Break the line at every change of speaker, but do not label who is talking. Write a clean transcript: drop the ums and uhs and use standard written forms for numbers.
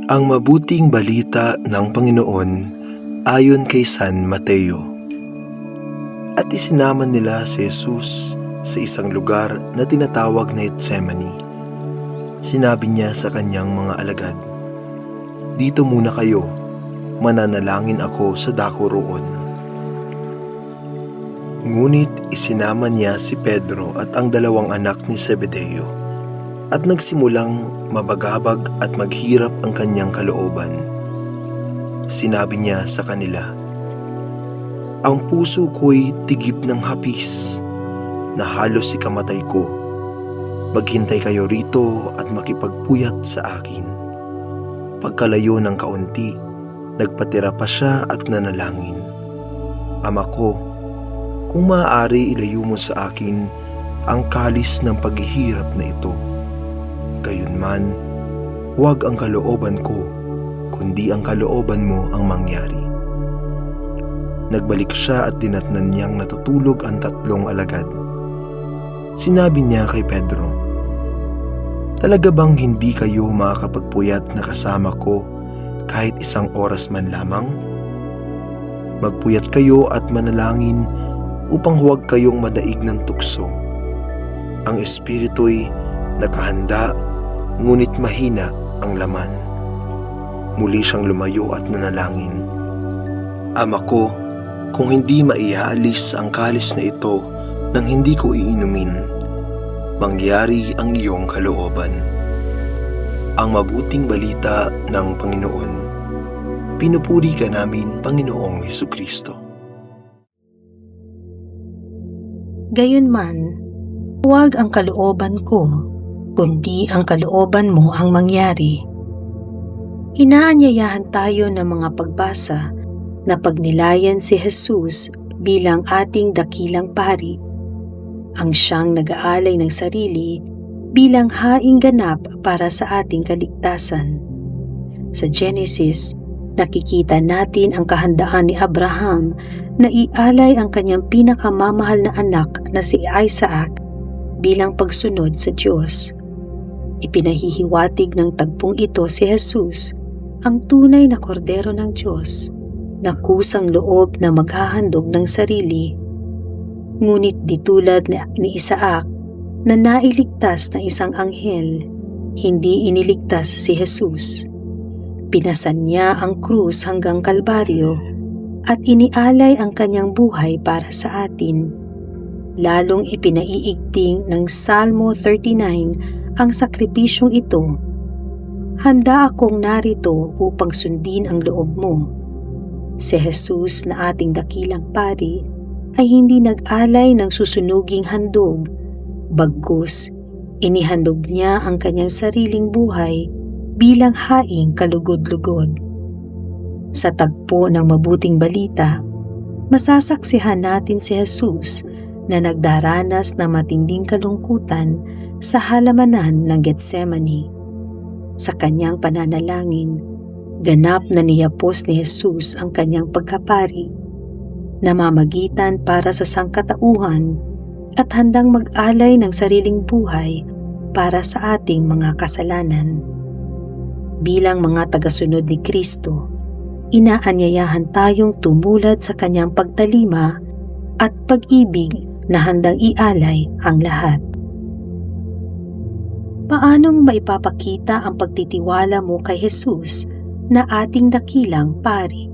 Ang mabuting balita ng Panginoon ayon kay San Mateo. At isinama nila si Jesus sa isang lugar na tinatawag na Getsemani. Sinabi niya sa kanyang mga alagad, "Dito muna kayo, mananalangin ako sa dako roon." Ngunit isinama niya si Pedro at ang dalawang anak ni Zebedeo at nagsimulang mabagabag at maghirap ang kanyang kalooban. Sinabi niya sa kanila, "Ang puso ko'y tigib ng hapis na halos ikamatay ko. Maghintay kayo rito at makipagpuyat sa akin." Pagkalayo ng kaunti, nagpatira pa siya at nanalangin, "Ama ko, kung maaari ilayo mo sa akin ang kalis ng paghihirap na ito. Gayunman, huwag ang kalooban ko, kundi ang kalooban mo ang mangyari." Nagbalik siya at dinatnan niyang natutulog ang tatlong alagad. Sinabi niya kay Pedro, "Talaga bang hindi kayo makakapagpuyat na kasama ko kahit isang oras man lamang? Magpuyat kayo at manalangin upang huwag kayong madaig ng tukso. Ang espiritu'y nakahanda, ngunit mahina ang laman." Muli siyang lumayo at nanalangin, "Ama ko, kung hindi maiaalis ang kalis na ito nang hindi ko iinumin, mangyari ang iyong kalooban." Ang mabuting balita ng Panginoon. Pinupuri ka namin, Panginoong Hesukristo.
Gayunman, huwag ang kalooban ko, kundi ang kalooban mo ang mangyari. Inaanyayahan tayo ng mga pagbasa na pagnilayan si Jesus bilang ating dakilang pari, ang siyang nag-aalay ng sarili bilang haing ganap para sa ating kaligtasan. Sa Genesis, nakikita natin ang kahandaan ni Abraham na ialay ang kanyang pinakamamahal na anak na si Isaac bilang pagsunod sa Diyos. Ipinahihiwatig ng tagpong ito si Jesus, ang tunay na kordero ng Diyos, na kusang loob na maghahandog ng sarili. Ngunit di tulad ni Isaac na nailigtas ng isang anghel, hindi iniligtas si Jesus. Pinasan niya ang krus hanggang Kalbaryo at inialay ang kanyang buhay para sa atin. Lalong ipinaiigting ng Salmo 39 ang sakripisyong ito. "Handa akong narito upang sundin ang loob mo." Si Jesus na ating dakilang pari ay hindi nag-alay ng susunuging handog, bagkus inihandog niya ang kanyang sariling buhay bilang haing kalugod-lugod. Sa tagpo ng mabuting balita, masasaksihan natin si Jesus na nagdaranas ng matinding kalungkutan sa halamanan ng Getsemani. Sa kanyang pananalangin, ganap na niyapos ni Jesus ang kanyang pagkapari, namamagitan para sa sangkatauhan at handang mag-alay ng sariling buhay para sa ating mga kasalanan. Bilang mga tagasunod ni Kristo, inaanyayahan tayong tumulad sa kanyang pagtalima at pag-ibig na handang ialay ang lahat. Paanong maipapakita ang pagtitiwala mo kay Jesus na ating dakilang pari?